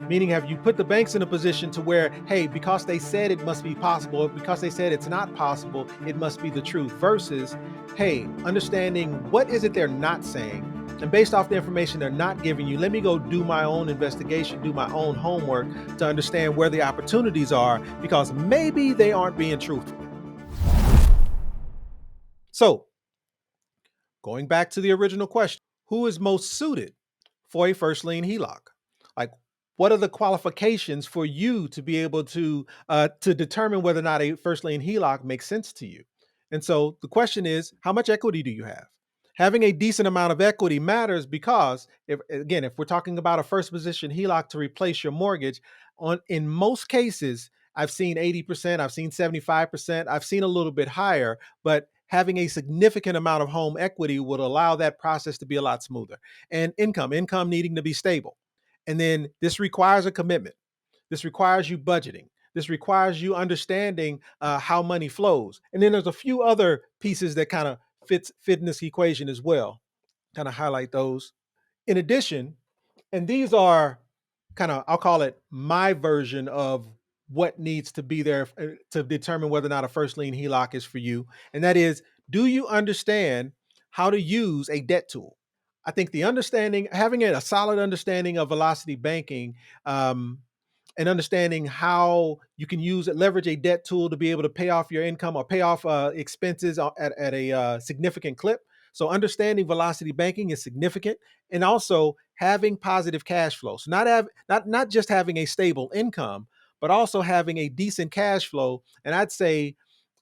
Meaning, have you put the banks in a position to where, hey, because they said it must be possible, or because they said it's not possible, it must be the truth, versus, hey, understanding what is it they're not saying. And based off the information they're not giving you, let me go do my own investigation, do my own homework to understand where the opportunities are, because maybe they aren't being truthful. So, going back to the original question, who is most suited for a first lien HELOC? Like, what are the qualifications for you to be able to determine whether or not a first lien HELOC makes sense to you? And so the question is, how much equity do you have? Having a decent amount of equity matters because, if we're talking about a first position HELOC to replace your mortgage, in most cases, I've seen 80%, I've seen 75%, I've seen a little bit higher, but having a significant amount of home equity would allow that process to be a lot smoother. And income needing to be stable. And then this requires a commitment. This requires you budgeting. This requires you understanding how money flows. And then there's a few other pieces that kind of fit in this equation as well. Kind of highlight those. In addition, and these are kind of, I'll call it my version of what needs to be there to determine whether or not a first lien HELOC is for you. And that is, do you understand how to use a debt tool? I think having a solid understanding of velocity banking, and understanding how you can leverage a debt tool to be able to pay off your income or pay off expenses at a significant clip. So understanding velocity banking is significant, and also having positive cash flow. So not just having a stable income, but also having a decent cash flow. And I'd say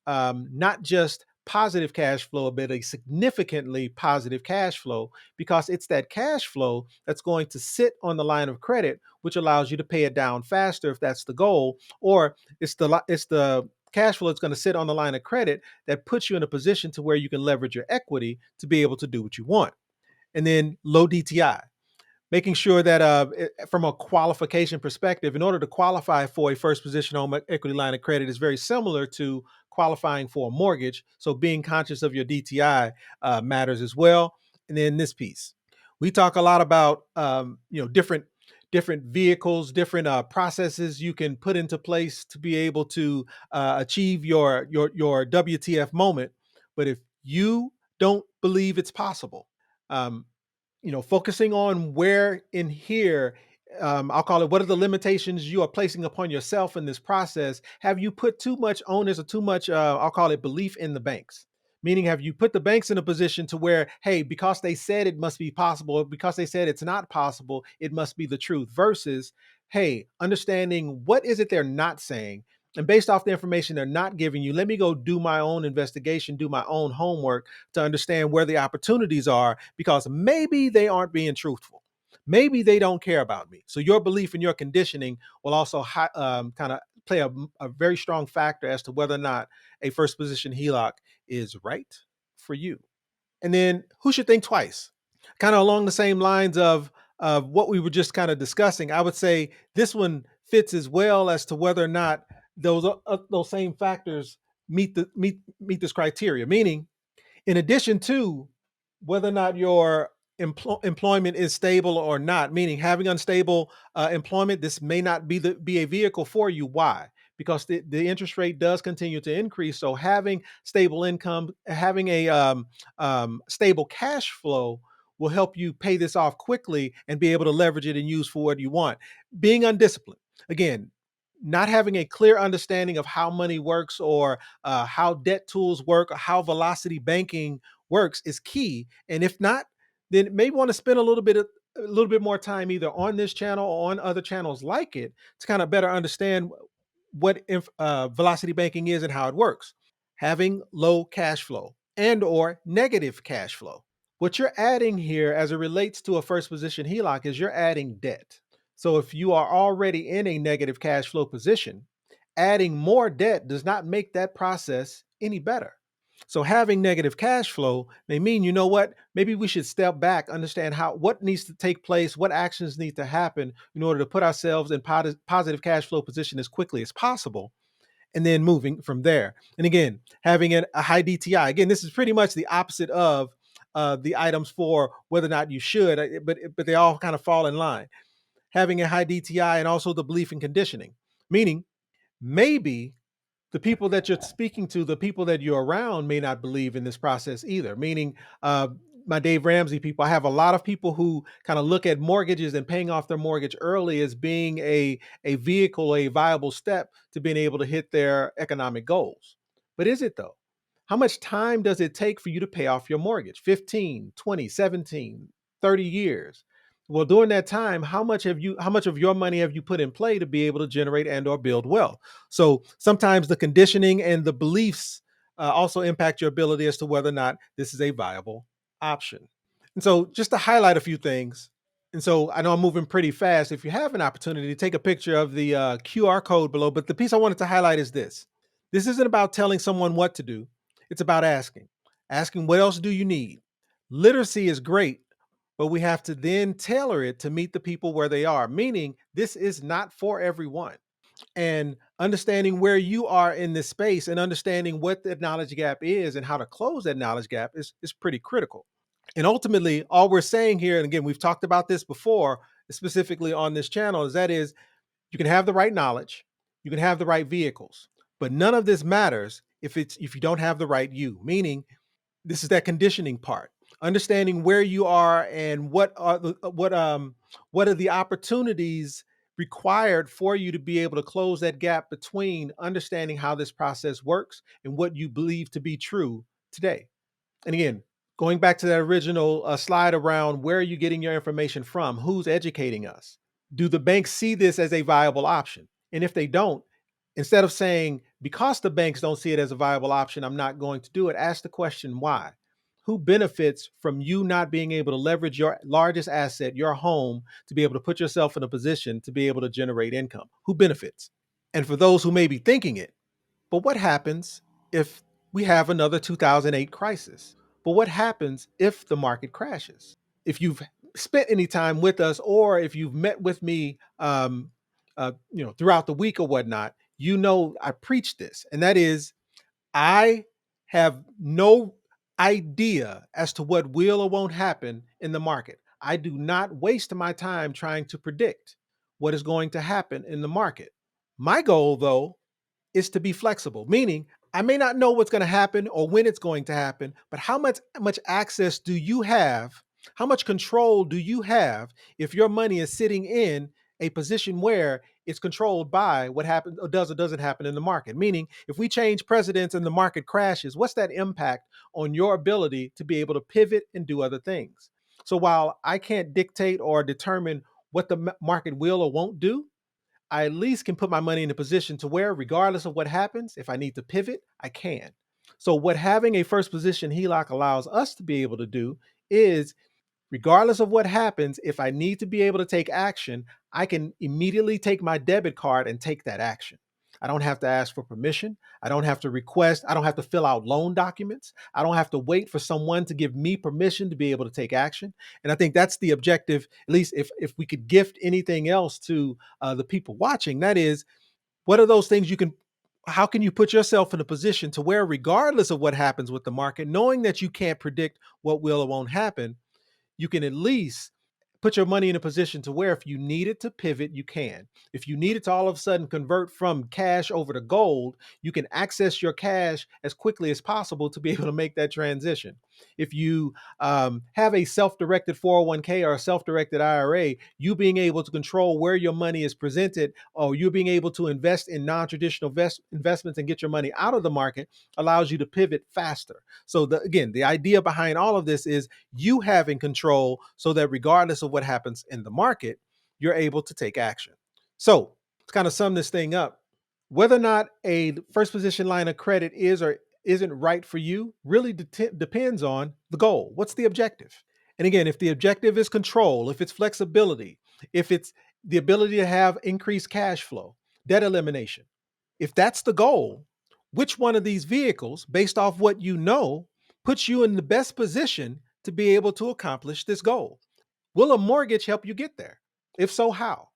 not just positive cash flow, but a significantly positive cash flow, because it's that cash flow that's going to sit on the line of credit, which allows you to pay it down faster if that's the goal, or it's the cash flow that's going to sit on the line of credit that puts you in a position to where you can leverage your equity to be able to do what you want. And then low DTI, making sure that from a qualification perspective, in order to qualify for a first position home equity line of credit is very similar to qualifying for a mortgage. So being conscious of your DTI matters as well. And then this piece, we talk a lot about different vehicles, different processes you can put into place to be able to achieve your WTF moment. But if you don't believe it's possible, um, focusing on where in here, I'll call it, what are the limitations you are placing upon yourself in this process? Have you put too much onus or too much, I'll call it, belief in the banks? Meaning, have you put the banks in a position to where, hey, because they said it must be possible, or because they said it's not possible, it must be the truth, versus, hey, understanding what is it they're not saying, and based off the information they're not giving you, let me go do my own investigation, do my own homework to understand where the opportunities are, because maybe they aren't being truthful. Maybe they don't care about me. So your belief and your conditioning will also kind of play a very strong factor as to whether or not a first position HELOC is right for you. And then who should think twice? Kind of along the same lines of what we were just kind of discussing, I would say this one fits as well as to whether or not those same factors meet this criteria. Meaning, in addition to whether or not your employment is stable or not, meaning having unstable employment, this may not be a vehicle for you. Why? Because the interest rate does continue to increase. So having stable income, having a stable cash flow will help you pay this off quickly and be able to leverage it and use for what you want. Being undisciplined, again, not having a clear understanding of how money works, or how debt tools work, or how velocity banking works is key. And if not, then maybe want to spend a little bit more time either on this channel or on other channels like it to kind of better understand what velocity banking is and how it works. Having low cash flow and or negative cash flow. What you're adding here as it relates to a first position HELOC is you're adding debt. So if you are already in a negative cash flow position, adding more debt does not make that process any better. So having negative cash flow may mean, you know what, maybe we should step back, understand what needs to take place, what actions need to happen in order to put ourselves in positive cash flow position as quickly as possible, and then moving from there. And again, having a high DTI. Again, this is pretty much the opposite of the items for whether or not you should, but they all kind of fall in line. having a high DTI, and also the belief in conditioning. Meaning, maybe the people that you're speaking to, the people that you're around may not believe in this process either. Meaning, uh, my Dave Ramsey people, I have a lot of people who kind of look at mortgages and paying off their mortgage early as being a vehicle, a viable step to being able to hit their economic goals. But is it though? How much time does it take for you to pay off your mortgage? 15, 20, 17, 30 years. Well, during that time, how much of your money have you put in play to be able to generate and or build wealth? So sometimes the conditioning and the beliefs also impact your ability as to whether or not this is a viable option. And so, just to highlight a few things, and so I know I'm moving pretty fast. If you have an opportunity, take a picture of the QR code below. But the piece I wanted to highlight is this: this isn't about telling someone what to do, it's about asking, what else do you need? Literacy is great, but we have to then tailor it to meet the people where they are, meaning this is not for everyone. And understanding where you are in this space and understanding what the knowledge gap is and how to close that knowledge gap is pretty critical. And ultimately, all we're saying here, and again, we've talked about this before, specifically on this channel, is that is you can have the right knowledge, you can have the right vehicles, but none of this matters if you don't have the right you. Meaning, this is that conditioning part, understanding where you are and what are the opportunities required for you to be able to close that gap between understanding how this process works and what you believe to be true today. And again, going back to that original slide around where are you getting your information from, who's educating us, do the banks see this as a viable option? And if they don't, instead of saying, because the banks don't see it as a viable option, I'm not going to do it, ask the question, why? Who benefits from you not being able to leverage your largest asset, your home, to be able to put yourself in a position to be able to generate income? Who benefits? And for those who may be thinking it, but what happens if we have another 2008 crisis? But what happens if the market crashes? If you've spent any time with us, or if you've met with me, throughout the week or whatnot, you know I preach this, and that is I have no idea as to what will or won't happen in the market. I do not waste my time trying to predict what is going to happen in the market. My goal, though, is to be flexible, meaning I may not know what's going to happen or when it's going to happen, but how much access do you have? How much control do you have if your money is sitting in a position where it's controlled by what happens or doesn't happen in the market? Meaning, if we change presidents and the market crashes, what's that impact on your ability to be able to pivot and do other things? So while I can't dictate or determine what the market will or won't do, I at least can put my money in a position to where, regardless of what happens, if I need to pivot, I can. So, what having a first position HELOC allows us to be able to do is, regardless of what happens, if I need to be able to take action, I can immediately take my debit card and take that action. I don't have to ask for permission. I don't have to request. I don't have to fill out loan documents. I don't have to wait for someone to give me permission to be able to take action. And I think that's the objective, at least if we could gift anything else to the people watching, that is, what are those things how can you put yourself in a position to where, regardless of what happens with the market, knowing that you can't predict what will or won't happen, you can at least put your money in a position to where if you needed to pivot, you can. If you needed to all of a sudden convert from cash over to gold, you can access your cash as quickly as possible to be able to make that transition. If you have a self-directed 401k or a self-directed IRA, you being able to control where your money is presented, or you being able to invest in non-traditional investments and get your money out of the market, allows you to pivot faster. So again, the idea behind all of this is you having control so that regardless of what happens in the market, you're able to take action. So to kind of sum this thing up, whether or not a first position line of credit is or isn't right for you really depends on the goal. What's the objective? And again, if the objective is control, if it's flexibility, if it's the ability to have increased cash flow, debt elimination, if that's the goal, which one of these vehicles, based off what you know, puts you in the best position to be able to accomplish this goal? Will a mortgage help you get there? If so, how?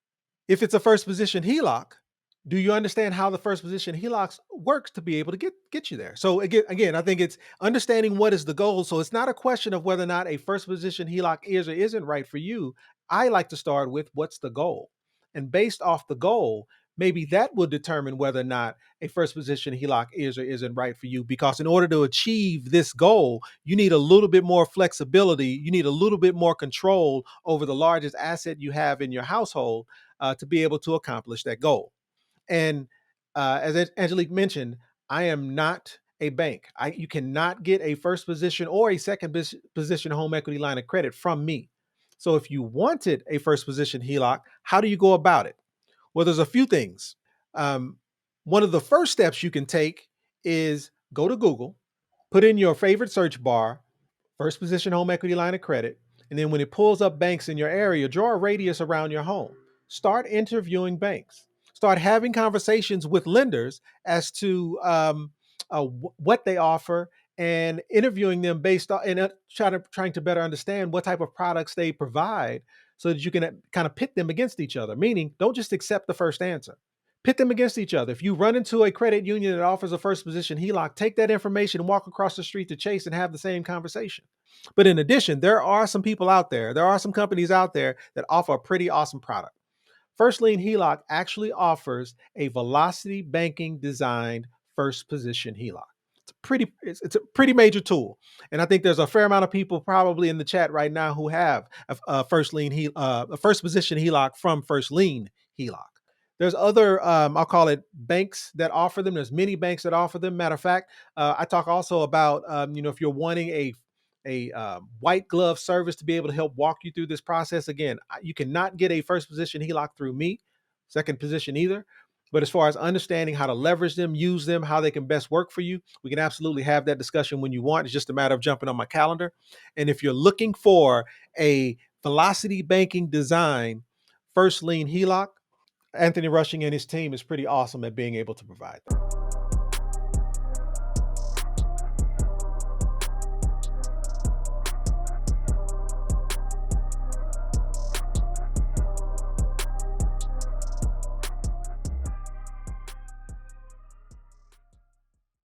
If it's a first position HELOC, do you understand how the first position HELOCs works to be able to get you there? So again, I think it's understanding what is the goal. So it's not a question of whether or not a first position HELOC is or isn't right for you. I like to start with what's the goal? And based off the goal, maybe that will determine whether or not a first position HELOC is or isn't right for you. Because in order to achieve this goal, you need a little bit more flexibility. You need a little bit more control over the largest asset you have in your household to be able to accomplish that goal. And as Angelique mentioned, I am not a bank. You cannot get a first position or a second position home equity line of credit from me. So if you wanted a first position HELOC, how do you go about it? Well, there's a few things. Um, One of the first steps you can take is go to Google, put in your favorite search bar, first position home equity line of credit, and then when it pulls up banks in your area, draw a radius around your home. Start interviewing banks. Start having conversations with lenders as to what they offer, and interviewing them based on and trying to better understand what type of products they provide, so that you can kind of pit them against each other. Meaning, don't just accept the first answer. Pit them against each other. If you run into a credit union that offers a first position HELOC, take that information and walk across the street to Chase and have the same conversation. But in addition, there are some people out there are some companies out there that offer a pretty awesome product. First Lien HELOC actually offers a velocity banking designed first position HELOC. It's a pretty major tool, and I think there's a fair amount of people probably in the chat right now who have a first position HELOC from First Lien HELOC. There's other I'll call it banks that offer them. There's many banks that offer them. Matter of fact, I talk also about if you're wanting a white glove service to be able to help walk you through this process. Again, you cannot get a first position HELOC through me, second position either. But as far as understanding how to leverage them, use them, how they can best work for you, we can absolutely have that discussion when you want. It's just a matter of jumping on my calendar. And if you're looking for a velocity banking design First Lien HELOC, Anthony Rushing and his team is pretty awesome at being able to provide that.